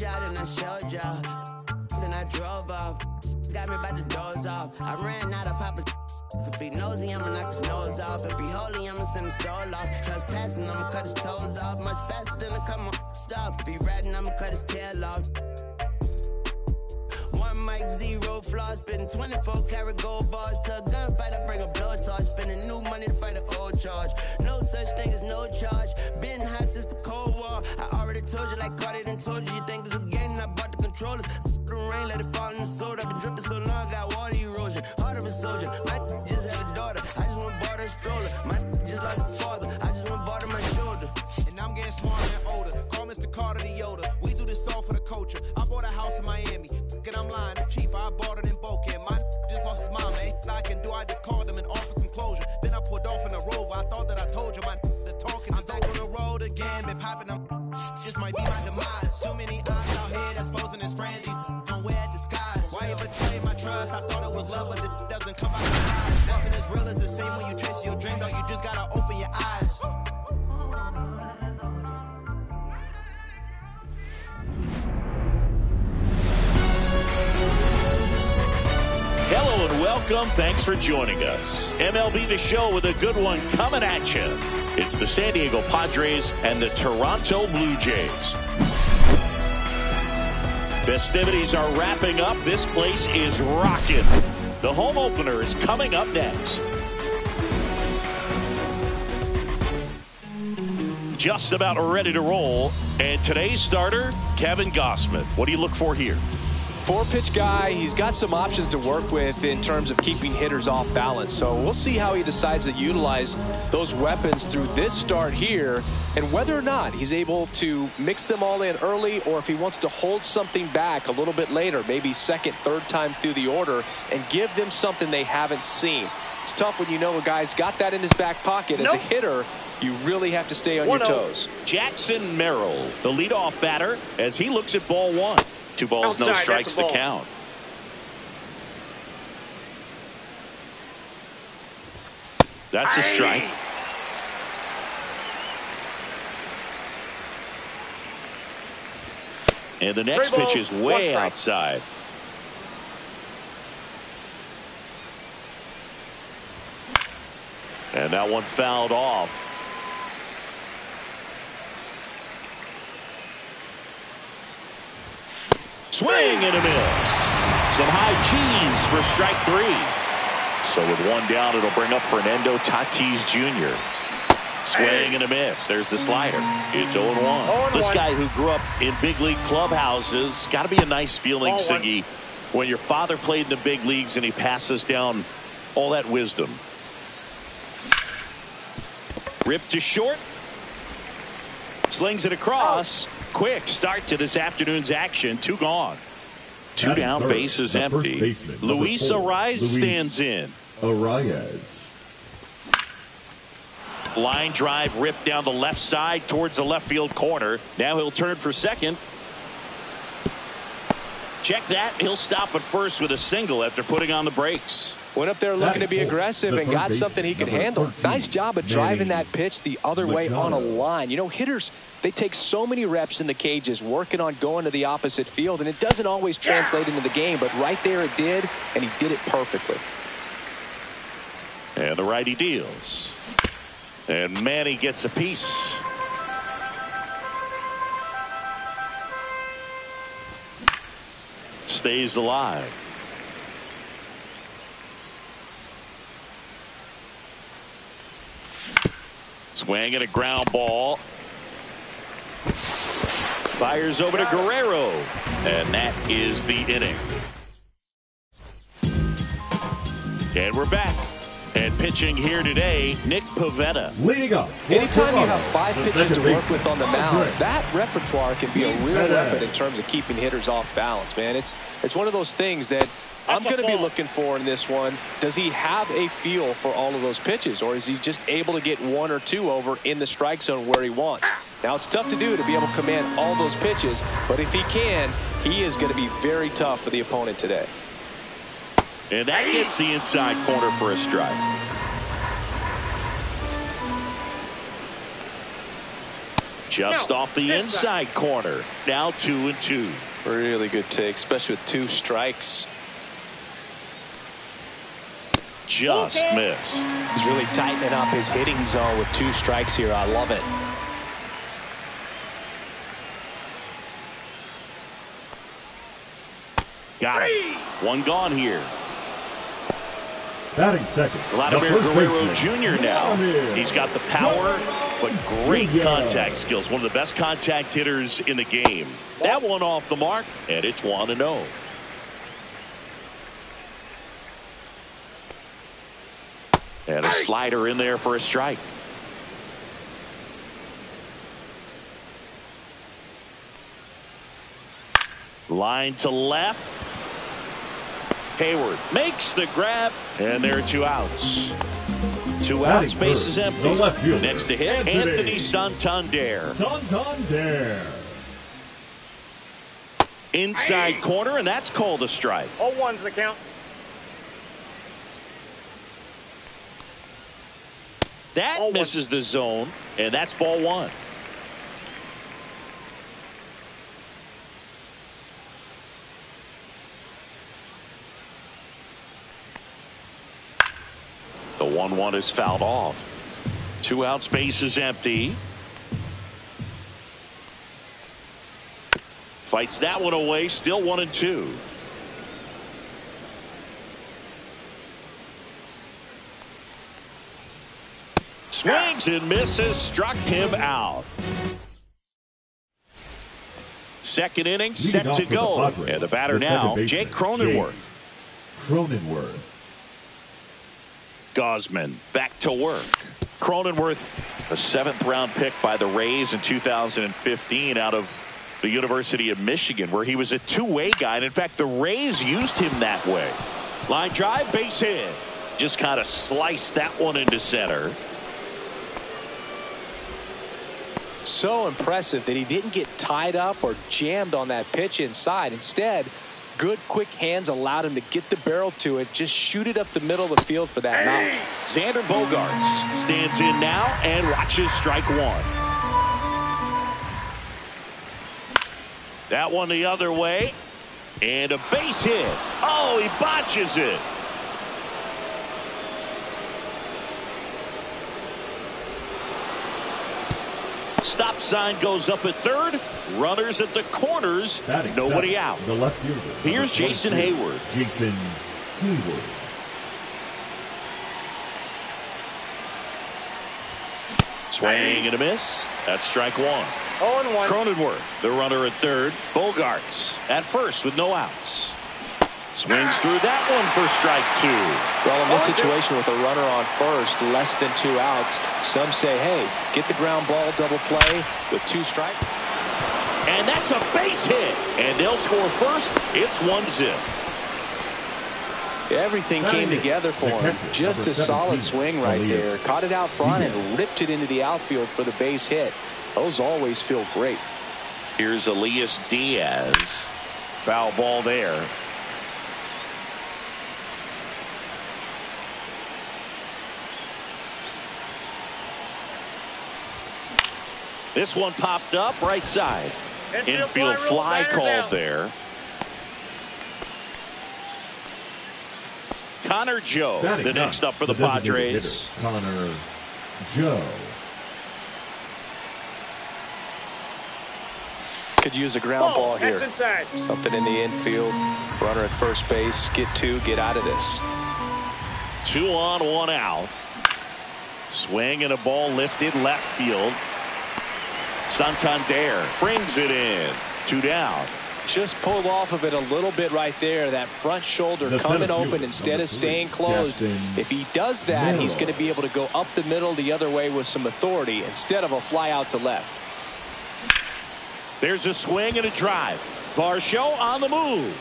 y'all, then I showed y'all. Then I drove off. Got me by the doors off. I ran out of Papa. If he nosy, I'ma knock his nose off. If he holy, I'ma send his soul off. Trespassing, I'ma cut his toes off. Much faster than a come on stop. If he ratting, I'ma cut his tail off. One mic, zero flaws. Spitting 24 karat gold bars. To a gunfight, I bring a blowtorch. Spending new money to fight an old charge. No such thing as no charge. Been hot since the Cold War. I already told you like Cardi done told you. You think it's a game, and I bought the controllers. The rain, let it fall in the soda. I've been dripping so long, I got water erosion. Heart of a soldier. My just had a daughter. I just went bought her a stroller. My just lost his father. I just went bought her my shoulder. And I'm getting smarter and older. Call Mr. Carter the Yoda. We do this all for the culture. I bought a house in Miami. And I'm lying, it's cheaper. I bought it in Boca. My just lost his mom, man. I can do. I just called him and offered some closure. Then I pulled off in a Rover. I thought that I told you my the talking. I'm back on the road again. Been popping them. This might be my demise. Too many eyes out here that's posing as frenzy. Don't wear disguise. Why you betray my trust? I thought it was love, but it doesn't come out the eyes. Nothing as real as the same when you chase your dream. Dog, you just gotta open your eyes. Hello and welcome. Thanks for joining us. MLB The Show with a good one coming at you. It's the San Diego Padres and the Toronto Blue Jays. Festivities are wrapping up. This place is rocking. The home opener is coming up next. Just about ready to roll. And today's starter, Kevin Gausman. What do you look for here? Four-pitch guy. He's got some options to work with in terms of keeping hitters off balance. So we'll see how he decides to utilize those weapons through this start here and whether or not he's able to mix them all in early or if he wants to hold something back a little bit later, maybe second, third time through the order and give them something they haven't seen. It's tough when you know a guy's got that in his back pocket. As a hitter, you really have to stay on your toes. Jackson Merrill, the leadoff batter, as he looks at ball one. 2 balls, no strikes to count. That's a strike. And the next pitch is way outside. And that one fouled off. Swing and a miss. Some high cheese for strike 3. So with one down, it'll bring up Fernando Tatis Jr. Swing and a miss. There's the slider. It's 0-1. This guy who grew up in big league clubhouses, got to be a nice feeling, Siggy, when your father played in the big leagues and he passes down all that wisdom. Ripped to short. Slings it across. Quick start to this afternoon's action. 2 gone. 2 down, bases empty. Luis Arraez stands in. Arraez. Line drive ripped down the left side towards the left field corner. Now he'll turn for second. Check that. He'll stop at first with a single after putting on the brakes. Went up there looking to be aggressive and got something he could handle. Nice job of driving that pitch the other way on a line. You know, hitters, they take so many reps in the cages working on going to the opposite field, and it doesn't always translate into the game, but right there it did, and he did it perfectly. And the righty deals. And Manny gets a piece. Stays alive. Swing and a ground ball. Fires over to Guerrero. And that is the inning. And we're back. And pitching here today, Nick Pivetta. Leading up. Anytime you have 5 pitches to work with on the mound, that repertoire can be a real weapon in terms of keeping hitters off balance, man. It's one of those things that I'm going to be looking for in this one. Does he have a feel for all of those pitches, or is he just able to get 1 or 2 over in the strike zone where he wants? Now, it's tough to do to be able to command all those pitches, but if he can, he is going to be very tough for the opponent today. And that gets the inside corner for a strike. Just off the inside corner. Now 2-2. Really good take, especially with 2 strikes. Just missed. He's really tightening up his hitting zone with 2 strikes here. I love it. Got it. 1 gone here. Batting second. Vladimir Guerrero Jr. now. He's got the power, but great contact skills. One of the best contact hitters in the game. That one off the mark, and it's 1-0. And a slider in there for a strike. Line to left. Hayward makes the grab, and there are 2 outs. 2 outs, base is empty. Next to hit, Anthony Santander. Inside corner, and that's called a strike. 0-1's the count. That misses the zone, and that's ball 1. The 1-1 is fouled off. 2 outs, base is empty. Fights that one away, still 1-2. Swings and misses, struck him out. Second inning set to go. And the batter now, Jake Cronenworth. Gosman back to work. Cronenworth, a 7th-round pick by the Rays in 2015 out of the University of Michigan, where he was a two-way guy. And in fact, the Rays used him that way. Line drive, base hit. Just kind of sliced that one into center. So impressive that he didn't get tied up or jammed on that pitch inside. Instead, good quick hands allowed him to get the barrel to it, just shoot it up the middle of the field for that knock. Xander Bogaerts stands in now and watches strike 1. That one the other way, and a base hit. Oh, he botches it. Stop sign goes up at third. Runners at the corners. Nobody out. The left fielder. Here's Jason Hayward. Swing and a miss. That's strike 1. 0-1. Cronenworth, the runner at third. Bogaerts at first with no outs. Swings through that one for strike 2. Well, in this situation with a runner on first, less than 2 outs, some say, hey, get the ground ball, double play with 2 strikes. And that's a base hit. And they'll score first. It's 1-0. Everything came together for him. Just a solid swing right there. Caught it out front and ripped it into the outfield for the base hit. Those always feel great. Here's Elias Diaz. Foul ball there. This one popped up right side. Infield fly called there. Connor Joe, the next up for the Padres. Connor Joe. Could use a ground ball here. Something in the infield. Runner at first base. Get 2, get out of this. 2 on, 1 out. Swing and a ball lifted left field. Santander brings it in. 2 down. Just pulled off of it a little bit right there. That front shoulder coming open instead of staying closed. If he does that, he's going to be able to go up the middle the other way with some authority instead of a fly out to left. There's a swing and a drive. Varsho on the move.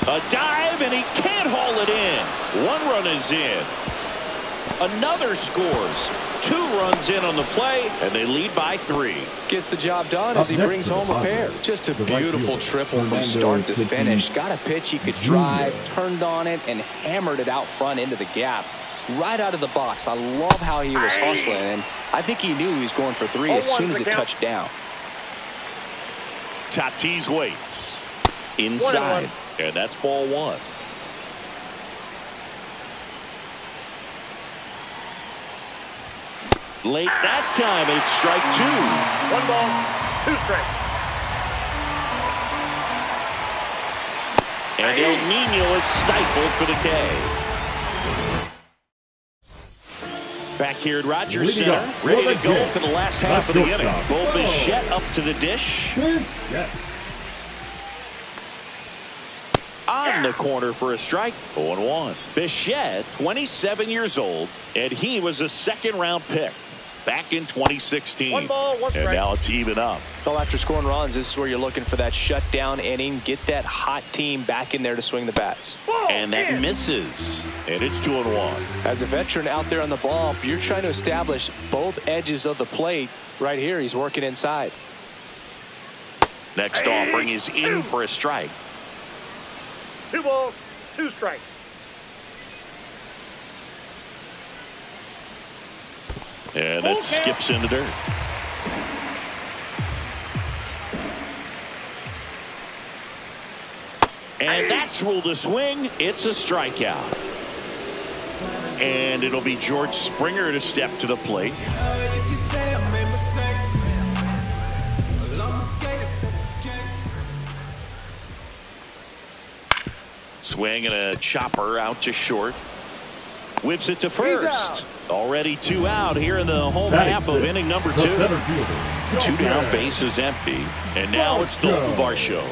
A dive, and he can't haul it in. 1 run is in. Another scores. 2 runs in on the play, and they lead by 3. Gets the job done as he brings home a pair. Just a beautiful triple from start to finish. Got a pitch he could drive, turned on it, and hammered it out front into the gap. right out of the box. I love how he was hustling, and I think he knew he was going for 3 as soon as it touched down. Tatis waits. Inside. And that's ball 1. Late that time, and it's strike 2. 1 ball, 2 strikes. And El Nino is stifled for the K. Back here at Rogers Center, ready to go for the last half of the inning. Bo Bichette up to the dish. On the corner for a strike. 0-1. Bichette, 27 years old, and he was a second-round pick back in 2016. 1 ball, 1 strike. And now it's even up. Well, after scoring runs, this is where you're looking for that shutdown inning. Get that hot team back in there to swing the bats. And that misses. And it's 2-1. As a veteran out there on the ball, you're trying to establish both edges of the plate. Right here, he's working inside. Next offering is in for a strike. 2 balls, 2 strikes. And that skips in the dirt. And that's ruled a swing. It's a strikeout. And it'll be George Springer to step to the plate. Swing and a chopper out to short. Whips it to first. Already 2 out here in the home half of inning number 2. 2 down, base is empty. And now it's Dalton Varsho.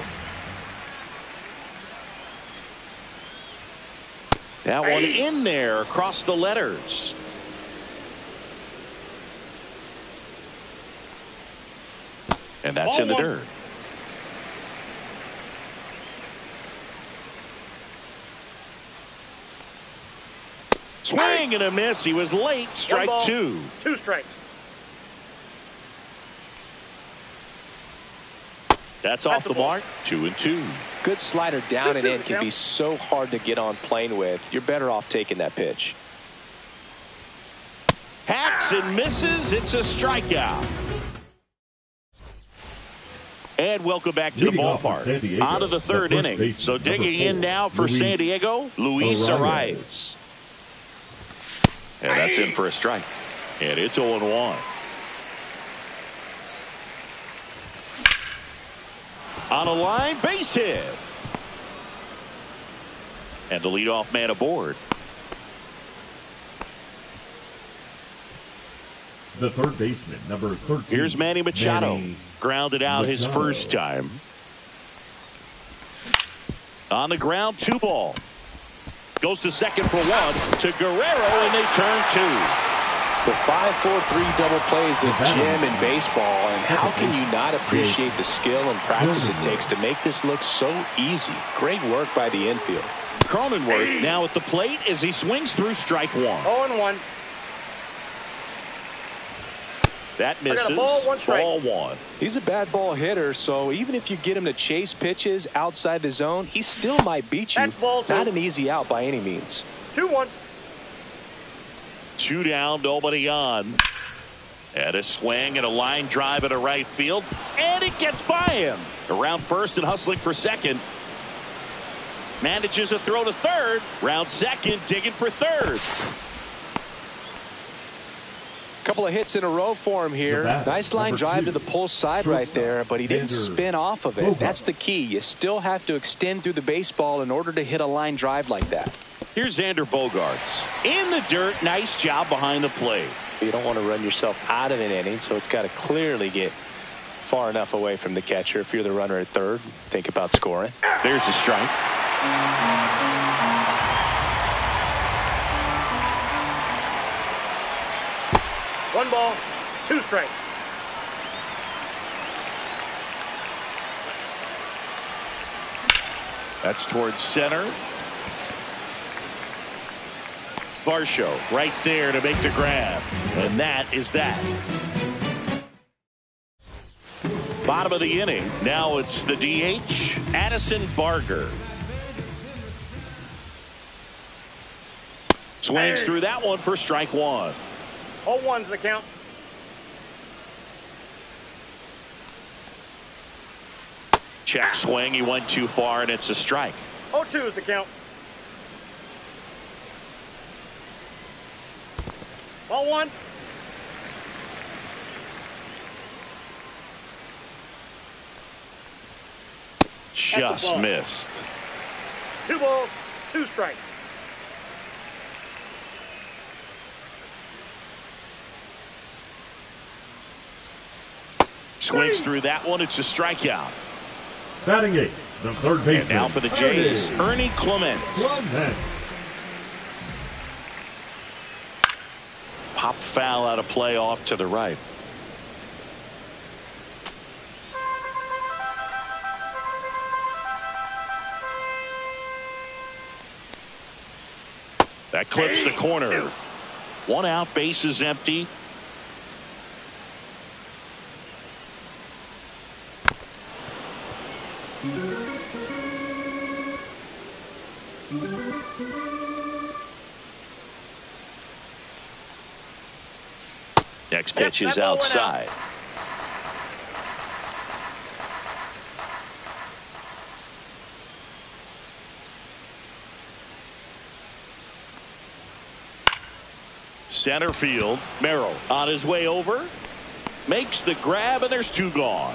That one in there across the letters. And that's in the dirt. Swing and a miss. He was late. Strike 2. 2 strikes. That's off the mark. 2-2. Good slider down and in can be so hard to get on plane with. You're better off taking that pitch. Hacks and misses. It's a strikeout. And welcome back to the ballpark. On to the 3rd inning. So digging in now for San Diego, Luis Arias. And that's in for a strike. And it's 0-1. On a line, base hit. And the leadoff man aboard. The third baseman, number 13. Here's Manny Machado. Grounded out his first time. On the ground, 2 ball. Goes to second for 1 to Guerrero, and they turn 2. The 5-4-3 double play is a gem in baseball, and how can you not appreciate the skill and practice it takes to make this look so easy? Great work by the infield. Cronenworth now at the plate as he swings through strike 1. 0-1. That misses. Ball 1. He's a bad ball hitter, so even if you get him to chase pitches outside the zone, he still might beat you. That's ball 2. Not an easy out by any means. 2-1. 2 down, nobody on. And a swing and a line drive into right field. And it gets by him. Around first and hustling for second. Manages a throw to third. Round second, digging for third. Couple of hits in a row for him here. Nice line drive to the pull side right there, but he didn't spin off of it. That's the key. You still have to extend through the baseball in order to hit a line drive like that. Here's Xander Bogaerts. In the dirt, nice job behind the plate. You don't want to run yourself out of an inning, so it's got to clearly get far enough away from the catcher. If you're the runner at third, think about scoring. There's the strike. One ball, 2 strikes. That's towards center. Varsho right there to make the grab. And that is that. Bottom of the inning. Now it's the DH, Addison Barger. Swings through that one for strike one. 0-1's the count. Check swing. He went too far, and it's a strike. 0-2's the count. 0-1. Just missed. 2 balls, 2 strikes. Swings through that one. It's a strikeout. Batting 8, the third baseman. And now for the Jays, Ernie Clement. Pop foul out of play off to the right. That clips the corner. 1 out, base is empty. Next pitch is outside. Center field. Merrill on his way over. Makes the grab, and there's 2 gone.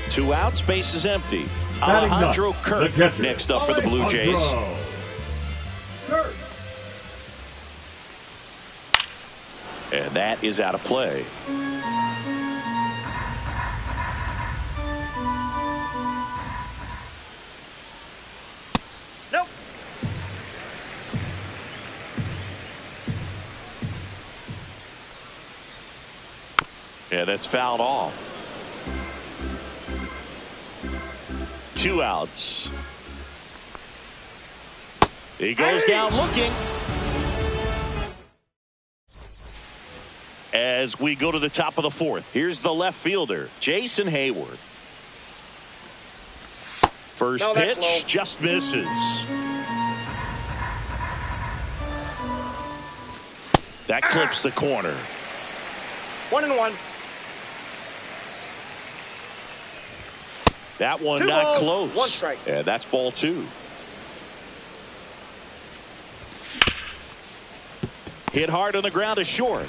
2 outs, base is empty. Alejandro Kirk next up for the Blue Jays. And that is out of play. Nope. Yeah, that's fouled off. 2 outs. He goes down looking. As we go to the top of the 4th, here's the left fielder, Jason Hayward. First pitch just misses. That clips the corner. 1-1. That one 2 not balls, close. 1 strike. Yeah, that's ball 2. Hit hard on the ground is short.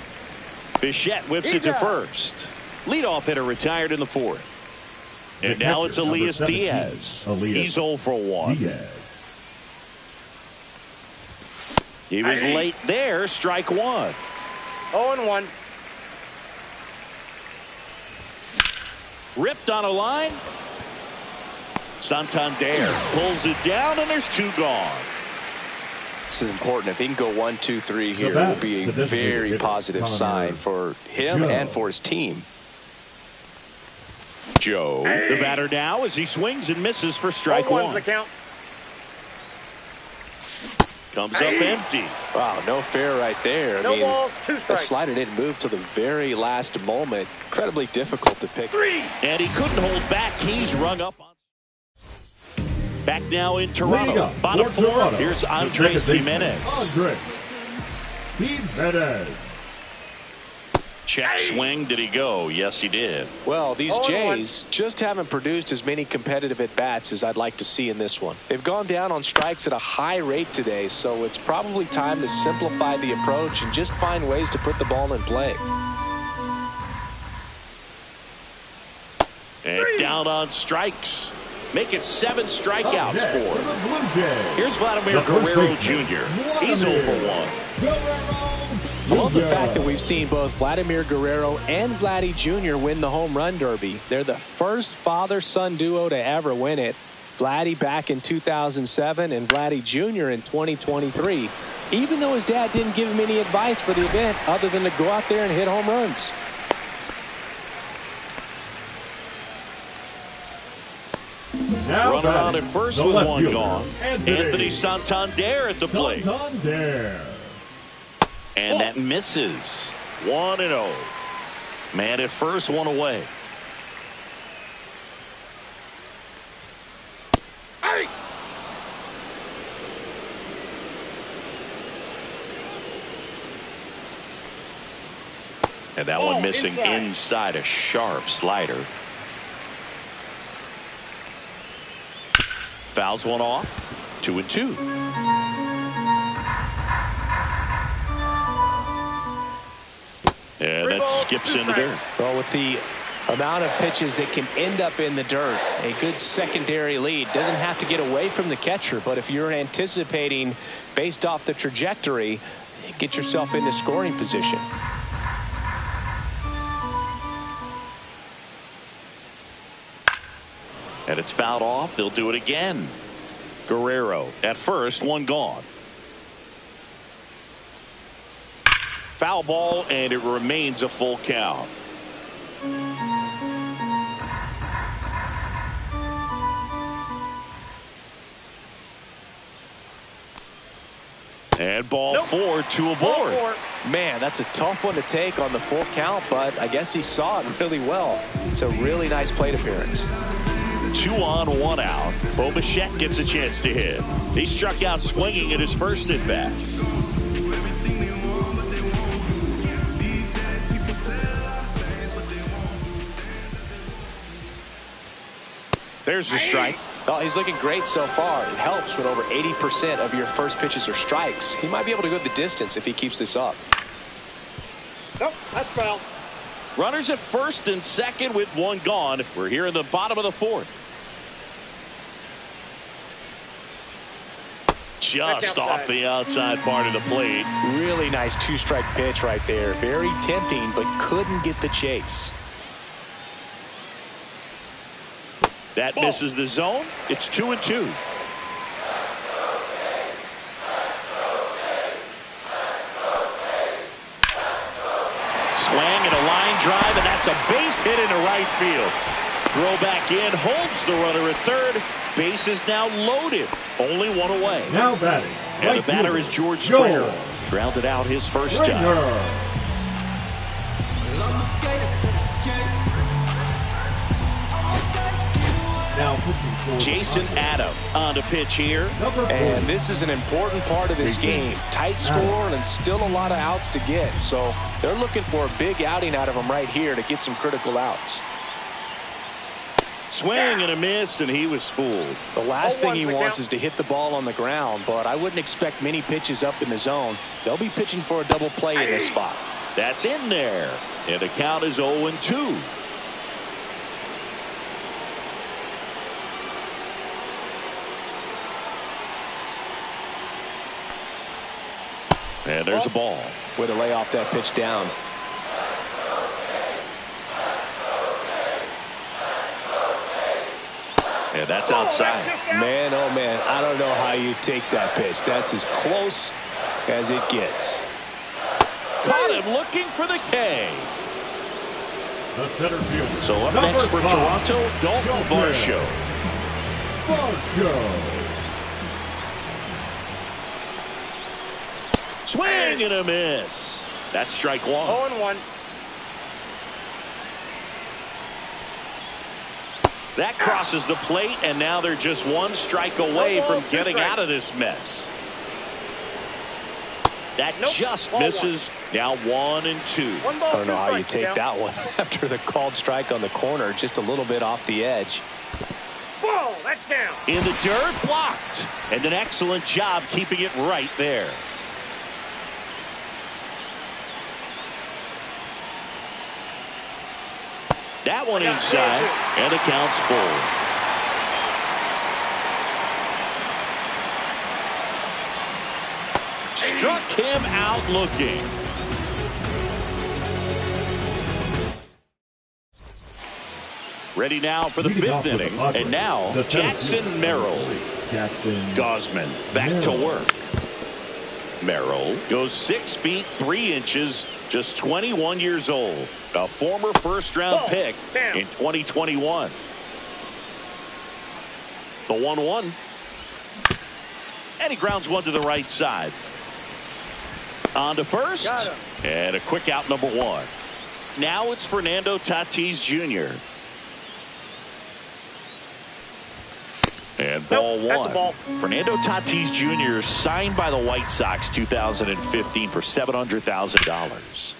Bichette whips it to first. Leadoff hitter retired in the 4th. And now it's Elias Diaz. He's 0 for 1. He was late there. Strike 1. 0-1. Ripped on a line. Santander pulls it down, and there's 2 gone. This is important. If he can go 1, 2, 3 here, it will be a very positive sign for him and for his team. Joe, the batter now, as he swings and misses for strike 1. The count. Comes up empty. Wow, no fair right there. No balls, 2 that strikes. slider didn't move till the very last moment. Incredibly difficult to pick. 3. And he couldn't hold back. He's rung up on. Back now in Toronto. Bottom 4. Here's Andres Jimenez. Check swing. Did he go? Yes, he did. Well, these Jays just haven't produced as many competitive at-bats as I'd like to see in this one. They've gone down on strikes at a high rate today, so it's probably time to simplify the approach and just find ways to put the ball in play. And down on strikes. Make it 7 strikeouts for him. Here's Vladimir Guerrero Jr. He's 0 for 1. I love the fact that we've seen both Vladimir Guerrero and Vladdy Jr. win the home run derby. They're the first father-son duo to ever win it. Vladdy back in 2007 and Vladdy Jr. in 2023. Even though his dad didn't give him any advice for the event other than to go out there and hit home runs. Runner on at first with 1 gone. Anthony Santander at the plate. And that misses. 1-0. Man at first, 1 away. And that one missing inside a sharp slider. Fouls one off. 2-2. And that skips in the dirt. Well, with the amount of pitches that can end up in the dirt, a good secondary lead. Doesn't have to get away from the catcher, but if you're anticipating based off the trajectory, get yourself into scoring position. And it's fouled off. They'll do it again. Guerrero at first, one gone. Foul ball, and it remains a full count. And ball 4, 2 aboard. Man, that's a tough one to take on the full count, but I guess he saw it really well. It's a really nice plate appearance. 2 on, 1 out. Bo Bichette gets a chance to hit. He struck out swinging at his first at bat. There's the strike. Oh, he's looking great so far. It helps when over 80% of your first pitches are strikes. He might be able to go the distance if he keeps this up. Nope, that's foul. Runners at first and second with one gone. We're here in the bottom of the fourth. Just off the outside part of the plate. Really nice two-strike pitch right there. Very tempting, but couldn't get the chase. That misses the zone. It's 2-2. Swing and a line drive, and that's a base hit into right field. Throw back in, holds the runner at third. Base is now loaded. Only one away. Now batting. And the batter is George Springer. Grounded out his first time. Jason Adam on the pitch here. And this is an important part of this game. Tight score and still a lot of outs to get. So they're looking for a big outing out of him right here to get some critical outs. Swing and a miss, and he was fooled. The last thing he wants is to hit the ball on the ground, but I wouldn't expect many pitches up in the zone. They'll be pitching for a double play in this spot. That's in there. And the count is 0-2. And there's a ball. Way to lay off that pitch down. And that's outside. Man, oh man, I don't know how you take that pitch. That's as close as it gets. Caught him looking for the K. The center fielder. So up next for Toronto, Dalton Varsho. Swing and a miss. That's strike one. 0-1. That crosses the plate, and now they're just one strike away from getting out of this mess. That just misses. Now 1-2. I don't know how you take that one after the called strike on the corner, just a little bit off the edge. Ball, that's down. In the dirt, blocked. And an excellent job keeping it right there. That one inside, and the count's full. Struck him out looking. Ready now for the fifth inning. And now, Jackson Merrill. Gosman back to work. Merrill goes 6 feet 3 inches, just 21 years old. A former first-round pick in 2021. The 1-1. And he grounds one to the right side. On to first. And a quick out, number 1. Now it's Fernando Tatis Jr. And ball one. That's a ball. Fernando Tatis Jr. signed by the White Sox 2015 for $700,000.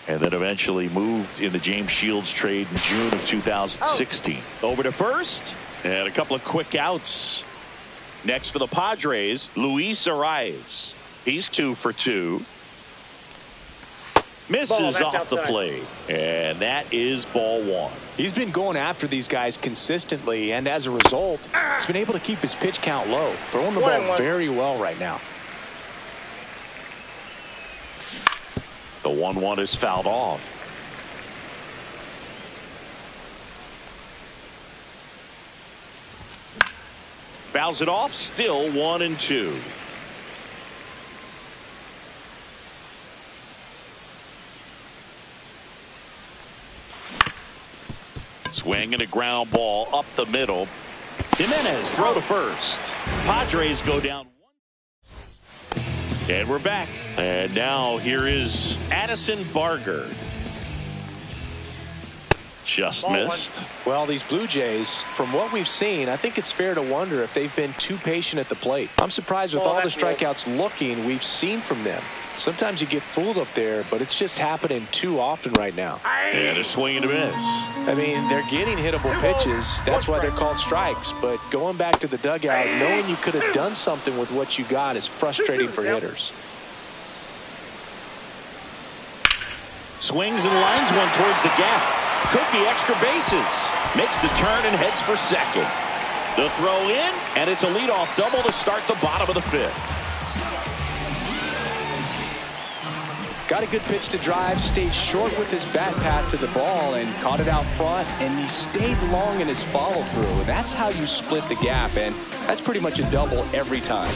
and then eventually moved in the James Shields trade in June of 2016. Over to first, and a couple of quick outs. Next for the Padres, Luis Arraez. He's 2 for 2. Misses off the plate, and that is ball 1. He's been going after these guys consistently, and as a result, he's been able to keep his pitch count low, throwing the ball very well right now. The 1-1 is fouled off. Fouls it off, still 1-2. Swing and a ground ball up the middle. Jimenez throw to first. Padres go down 1. And we're back. And now here is Addison Barger. Just missed. Well, these Blue Jays, from what we've seen, I think it's fair to wonder if they've been too patient at the plate. I'm surprised with all the strikeouts we've seen from them. Sometimes you get fooled up there, but it's just happening too often right now. And a swing and a miss. I mean, they're getting hittable pitches. That's why they're called strikes. But going back to the dugout, knowing you could have done something with what you got is frustrating for hitters. Swings and lines one towards the gap. Could be extra bases. Makes the turn and heads for second. The throw in, and it's a leadoff double to start the bottom of the 5th. Got a good pitch to drive, stayed short with his bat pat to the ball and caught it out front, and he stayed long in his follow through. And that's how you split the gap, and that's pretty much a double every time.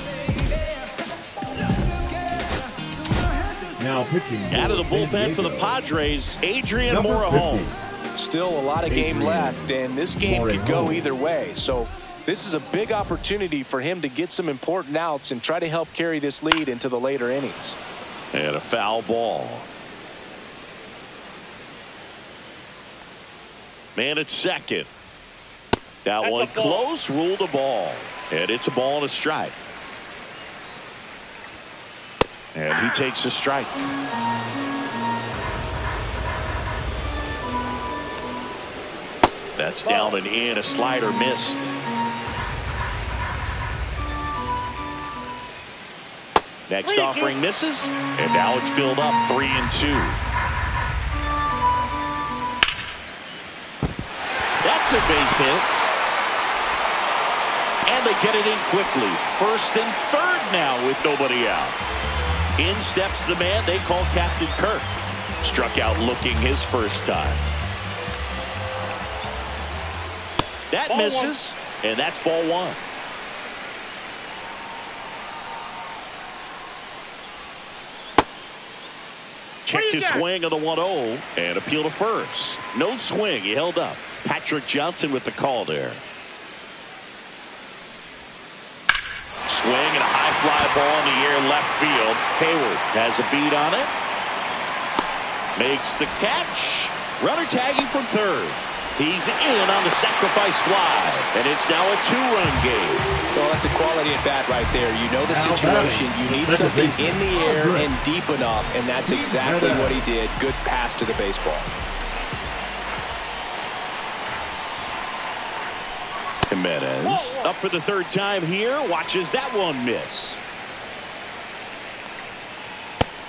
Now pitching out of the bullpen for the Padres, Adrian Morejon. Still a lot of game left, and this game could go either way. So this is a big opportunity for him to get some important outs and try to help carry this lead into the later innings. And a foul ball. Man at second. That one close, ruled a ball. And it's a ball and a strike. And he takes a strike. That's down and in. A slider missed. Next offering misses, and now it's filled up 3-2. That's a base hit. And they get it in quickly. First and third now with nobody out. In steps the man they call Captain Kirk. Struck out looking his first time. That misses, and that's ball 1. Checked his swing of the 1-0 and appeal to first. No swing. He held up. Patrick Johnson with the call there. Swing and a high fly ball in the air left field. Hayward has a beat on it. Makes the catch. Runner tagging from third. He's in on the sacrifice fly, and it's now a 2-run game. Well, that's a quality at bat right there. You know the situation. You need something in the air and deep enough, and that's exactly what he did. Good pass to the baseball. Jimenez up for the third time here. Watches that one miss.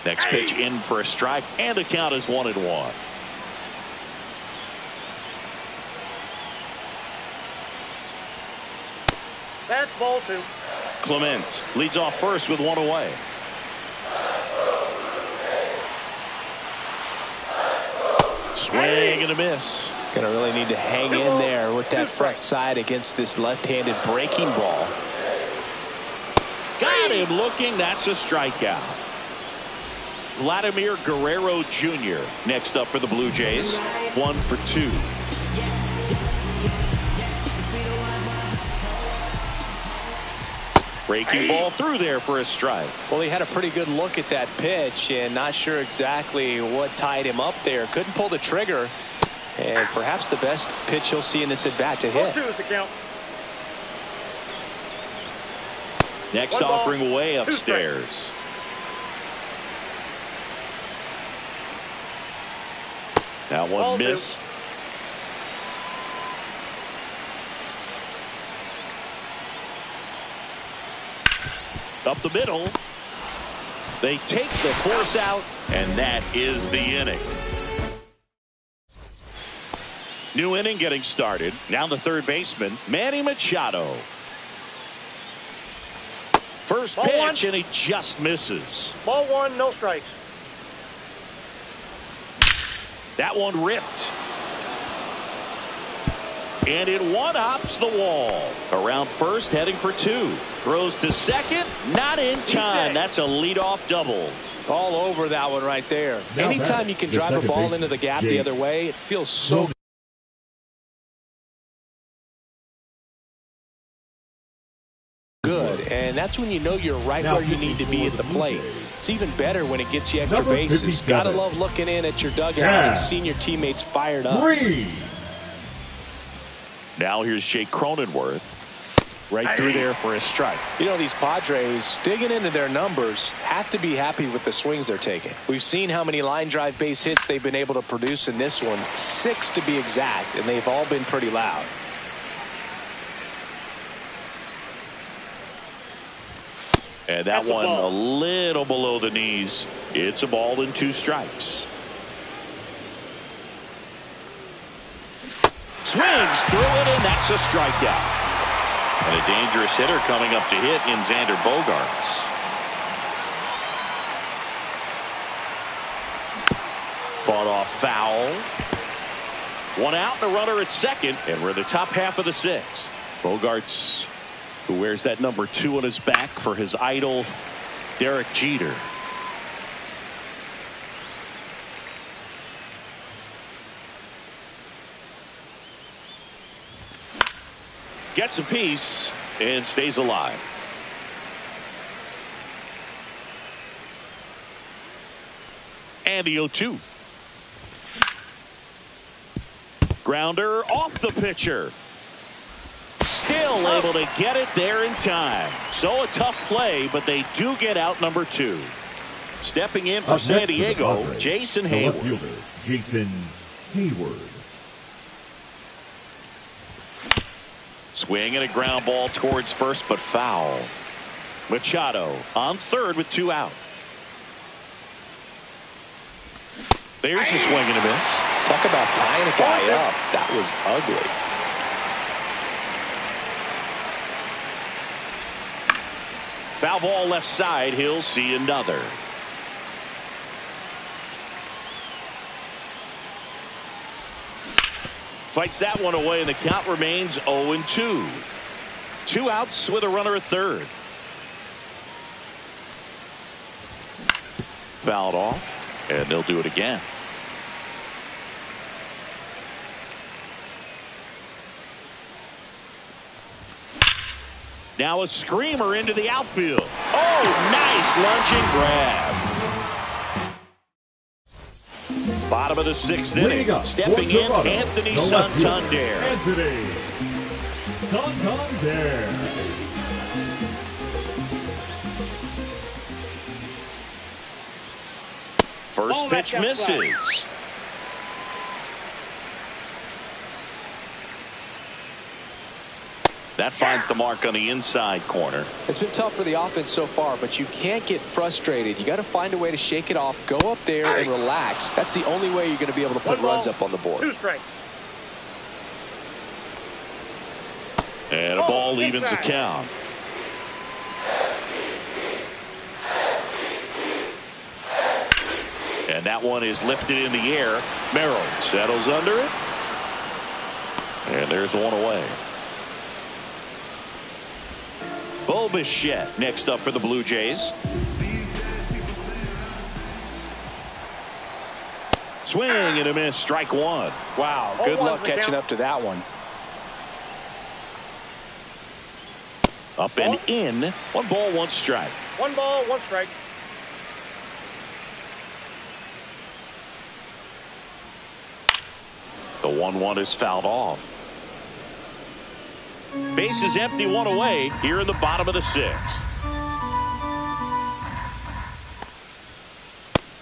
Next pitch in for a strike, and the count is 1-1. That's ball 2. Clement leads off first with 1 away. Swing and a miss. Gonna really need to hang in there with that front side against this left-handed breaking ball. Got him looking. That's a strikeout. Vladimir Guerrero Jr. next up for the Blue Jays. 1 for 2. Breaking ball through there for a strike. Well, he had a pretty good look at that pitch and not sure exactly what tied him up there. Couldn't pull the trigger, and perhaps the best pitch he'll see in this at bat to hit. 2 is the count. Next offering way upstairs. That one missed. Up the middle. They take the force out, and that is the inning. New inning getting started. Now the third baseman, Manny Machado. First pitch, and he just misses. Ball one, no strikes. That one ripped. And it one-hops the wall. Around first, heading for two. Throws to second, not in time. That's a leadoff double. All over that one right there. Now anytime you can drive a ball into the gap the other way, it feels so good. And that's when you know you're right where you need to be at the plate. It's even better when it gets you extra bases. Gotta love looking in at your dugout and seeing your teammates fired up. Now here's Jake Cronenworth. Right through there for a strike. You know, these Padres, digging into their numbers, have to be happy with the swings they're taking. We've seen how many line drive base hits they've been able to produce in this one. 6 to be exact, and they've all been pretty loud. And that one a little below the knees. It's a ball and 2 strikes. Swings through it, and that's a strikeout. And a dangerous hitter coming up to hit in Xander Bogaerts. Fought off foul. One out and a runner at second, and we're in the top half of the 6th. Bogaerts, who wears that number 2 on his back for his idol, Derek Jeter. Gets a piece and stays alive. And the 0-2. Grounder off the pitcher. Still able to get it there in time. So a tough play, but they do get out number 2. Stepping in for San Diego, Jason Hayward. Jason Hayward. Swing and a ground ball towards first, but foul. Machado on third with 2 out. There's a swing and a miss. Talk about tying a guy up. That was ugly. Foul ball left side. He'll see another. Fights that one away, and the count remains 0-2. 2 outs with a runner at third. Fouled off, and they'll do it again. Now a screamer into the outfield. Oh, nice lunging grab. Bottom of the 6th inning. Stepping in, Anthony Santander. Anthony Santander. First pitch misses. That finds the mark on the inside corner. It's been tough for the offense so far, but you can't get frustrated. You got to find a way to shake it off, go up there and relax. That's the only way you're going to be able to put runs up on the board. 2 strikes. And a ball evens the count. And that one is lifted in the air. Merrill settles under it. And there's one away. Bo Bichette next up for the Blue Jays. Swing and a miss. Strike 1. Wow, good luck catching up to that one. Up and in. 1 ball, 1 strike. 1 ball, 1 strike. The 1-1 is fouled off. Base is empty, 1 away here in the bottom of the 6th.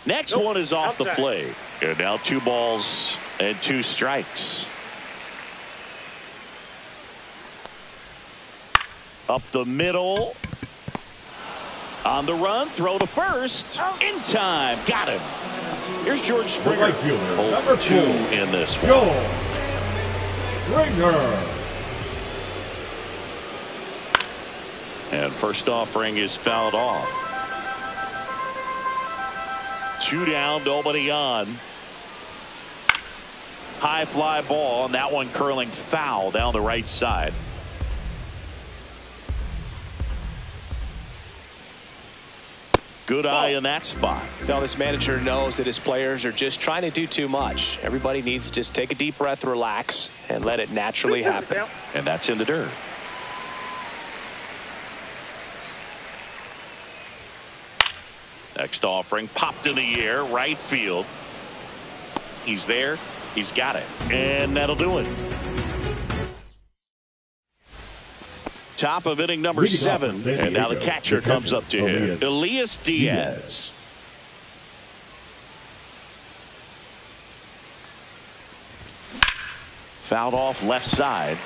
Next one is off the plate. And now 2 balls and 2 strikes. Up the middle. On the run, throw to first. In time. Got him. Here's George Springer. Right fielder, number 2 in this one. George Springer. And first offering is fouled off. 2 down, nobody on. High fly ball, and that one curling foul down the right side. Good eye in that spot. Now this manager knows that his players are just trying to do too much. Everybody needs to just take a deep breath, relax, and let it naturally happen. And that's in the dirt. Next offering popped in the air, right field. He's there. He's got it. And that'll do it. Top of inning number 7. And now the catcher comes up to him. Elias Diaz. Fouled off left side.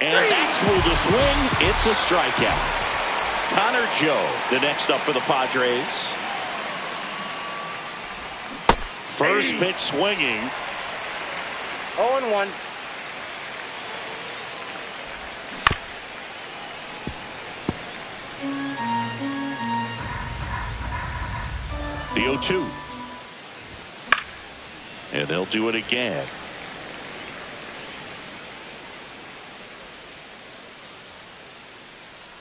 And that's with the swing. It's a strikeout. Connor Joe, the next up for the Padres. First pitch swinging. 0-1. The 0-2. And they'll do it again.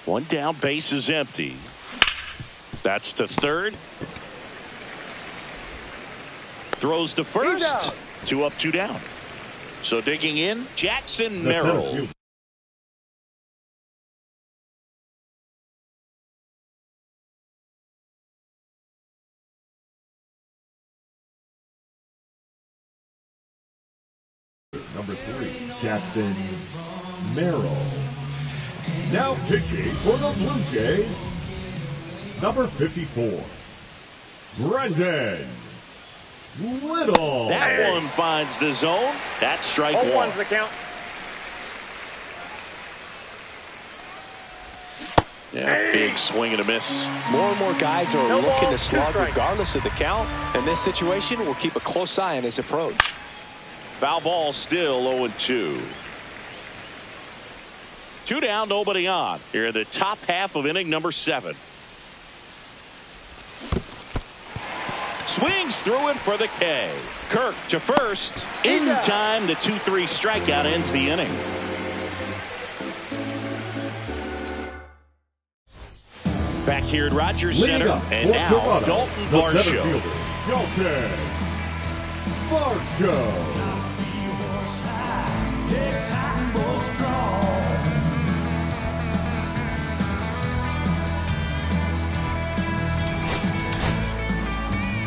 One down, base is empty. That's to third. Throws to first. 2 up, 2 down. So digging in, Jackson Merrill. Number 3, Jackson Merrill. Now pitching for the Blue Jays, number 54, Brendan Little. That one finds the zone. That's strike 1. 0-1's the count. Yeah, big swing and a miss. More and more guys are No looking ball, to 2 slug strikes. regardless of the count. In this situation, we'll keep a close eye on his approach. Foul ball still 0-2. 2 down, nobody on. Here in the top half of inning number 7. Swings through it for the K. Kirk to first. In time, the 2-3 strikeout ends the inning. Back here at Rogers Center. And now, Dalton Varsho. Dalton Varsho.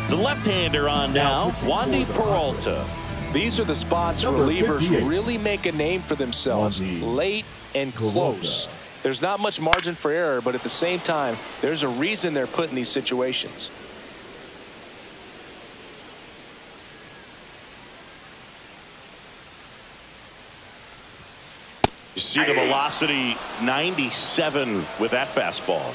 The left-hander on now, Wandy Peralta. These are the spots where relievers really make a name for themselves, late and close. There's not much margin for error, but at the same time, there's a reason they're put in these situations. You see the velocity, 97 with that fastball.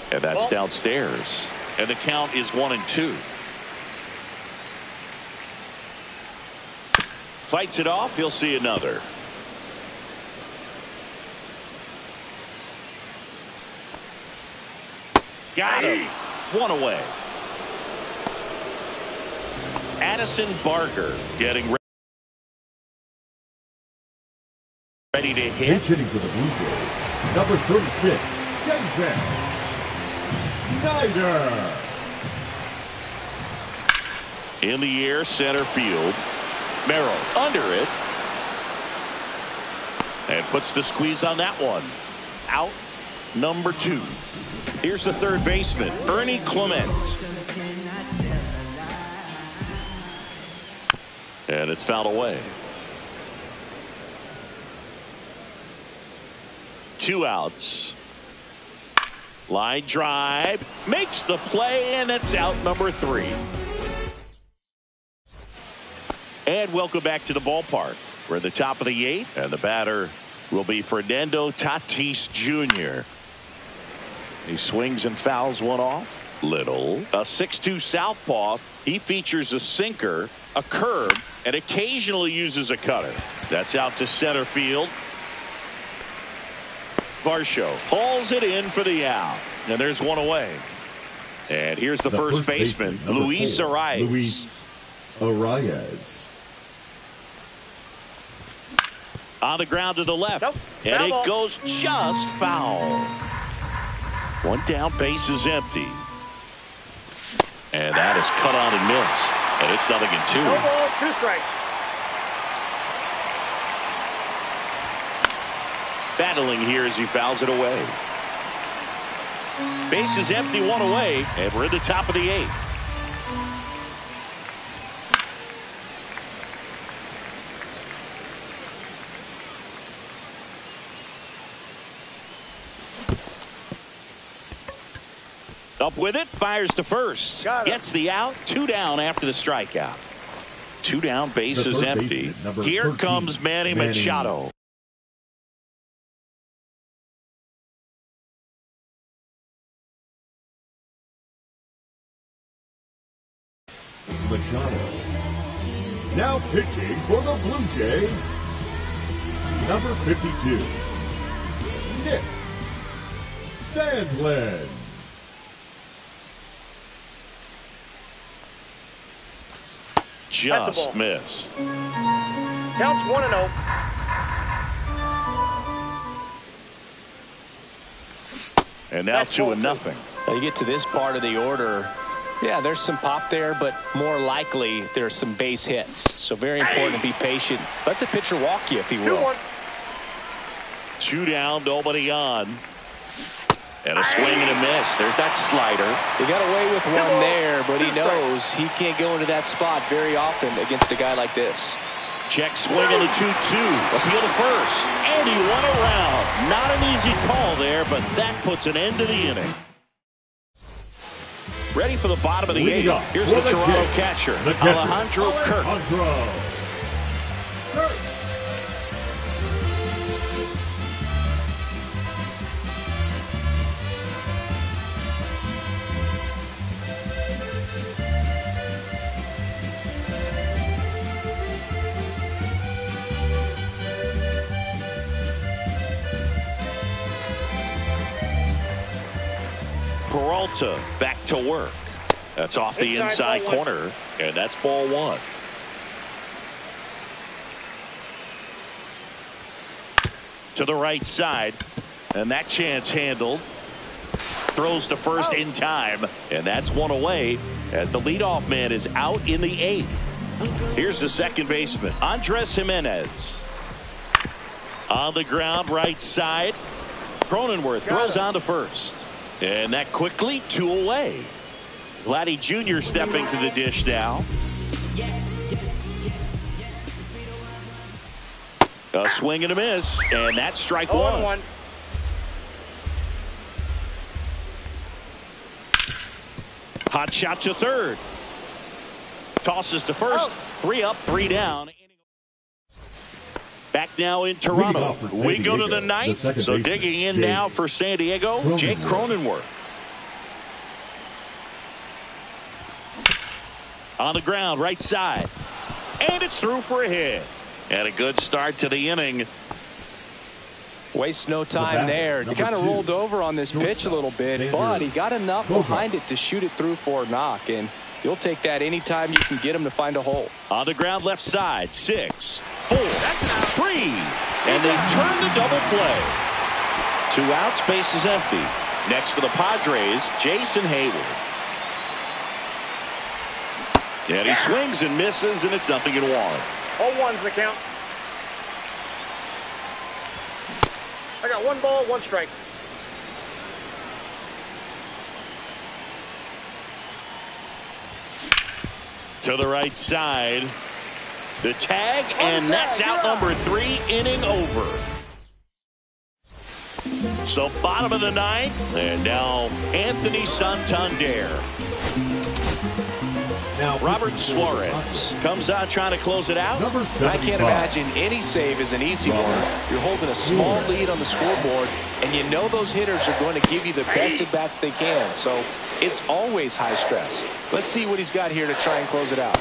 And that's downstairs. And the count is 1-2. Fights it off. He'll see another. Got him. 1 away. Addison Barker getting ready to hit. Hitting for the Blue Jays, number 36, Denver Snyder. In the air, center field. Merrill under it. And puts the squeeze on that one. Out number 2. Here's the third baseman, Ernie Clement. And it's fouled away. 2 outs. Line drive. Makes the play, and it's out number 3. And welcome back to the ballpark. We're at the top of the 8th, and the batter will be Fernando Tatis Jr. He swings and fouls one off. Little. A 6'2 southpaw. He features a sinker, a curve, and occasionally uses a cutter. That's out to center field. Varsho hauls it in for the out. And there's one away. And here's the first baseman, Luis Arias. Luis Arias. On the ground to the left. Nope. And Foul ball. it goes just foul. 1 down, base is empty. And that is cut on and missed. And it's 0-2. No ball, 2 strikes. Battling here as he fouls it away. Base is empty, 1 away, and we're at the top of the 8th. Up with it, fires to first. Gets the out, 2 down after the strikeout. 2 down, base is empty. Here 13, comes Manny Machado. Machado. Now pitching for the Blue Jays, number 52, Nick Sandlin. Just missed. Counts 1-0. And now That's 2-0. Now you get to this part of the order. Yeah, there's some pop there, but more likely there's some base hits. So very important to be patient. Let the pitcher walk you if he will. 2-1. 2 down, nobody on. And a swing and a miss. There's that slider. He got away with one there, but he knows he can't go into that spot very often against a guy like this. Check swing on the 2-2. Appeal to first. And he won around. Not an easy call there, but that puts an end to the inning. Ready for the bottom of the 8th. Here's the Toronto catcher, Alejandro Kirk. Peralta back to work. That's off the inside corner, and that's ball 1. To the right side, and that chance handled. Throws to first in time, and that's 1 away as the leadoff man is out in the 8th. Here's the second baseman, Andres Jimenez. On the ground, right side. Cronenworth throws on to first. And that quickly 2 away. Vladdy Jr. stepping to the dish now. A swing and a miss, and that's strike 1. Hot shot to third. Tosses to first. 3 up, 3 down. Back now in Toronto. We go to the 9th. So digging in now for San Diego, Jake Cronenworth. On the ground, right side. And it's through for a hit. And a good start to the inning. Waste no time there. He kind of rolled over on this pitch a little bit, but he got enough behind it to shoot it through for a knock. And you'll take that anytime you can get him to find a hole. On the ground, left side. 6, 4, 3. And they turn the double play. 2 outs, base is empty. Next for the Padres, Jason Hayward. And he swings and misses, and it's 0-1. 0-1's the count. I got 1 ball, 1 strike. To the right side. The tag, and that's out number 3, inning over. So bottom of the ninth, and now Anthony Santander. Now Robert Suarez comes out trying to close it out. I can't imagine any save is an easy one. You're holding a small lead on the scoreboard, and you know those hitters are going to give you the best at bats they can. So it's always high stress. Let's see what he's got here to try and close it out.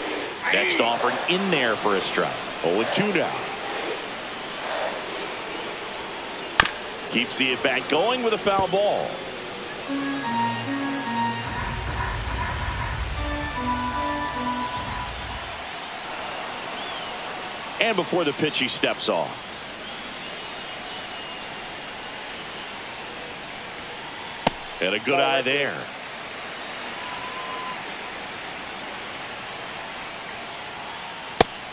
Next offering in there for a strike. 0-2 now. Keeps the at-bat going with a foul ball. And before the pitch, he steps off. And a good eye there.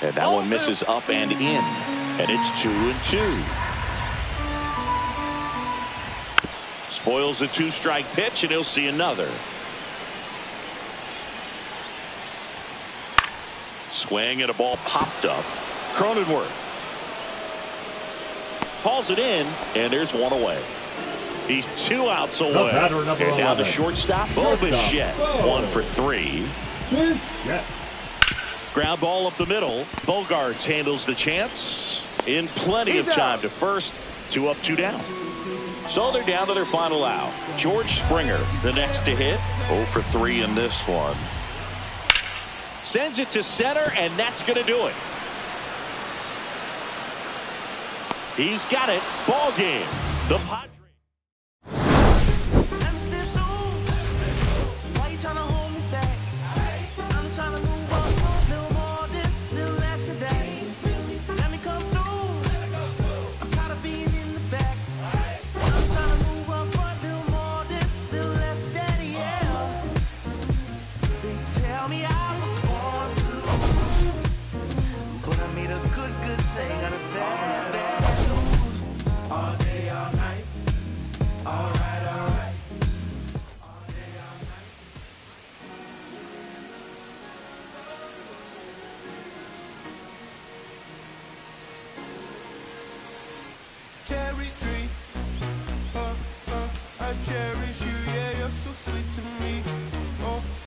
And that one misses up and in. And it's 2-2. Spoils the 2-strike pitch, and he'll see another. Swing, and a ball popped up. Cronenworth hauls it in, and there's one away. He's 2 outs away. And now the shortstop, Bo Bichette, 1 for 3. Ground ball up the middle. Bogarts handles the chance in plenty of time to first. 2 up, 2 down. So they're down to their final out. George Springer, the next to hit. 0 for 3 in this one. Sends it to center, and that's going to do it. He's got it. Ball game. The Padres. Cherry tree, I cherish you, yeah, you're so sweet to me. Oh.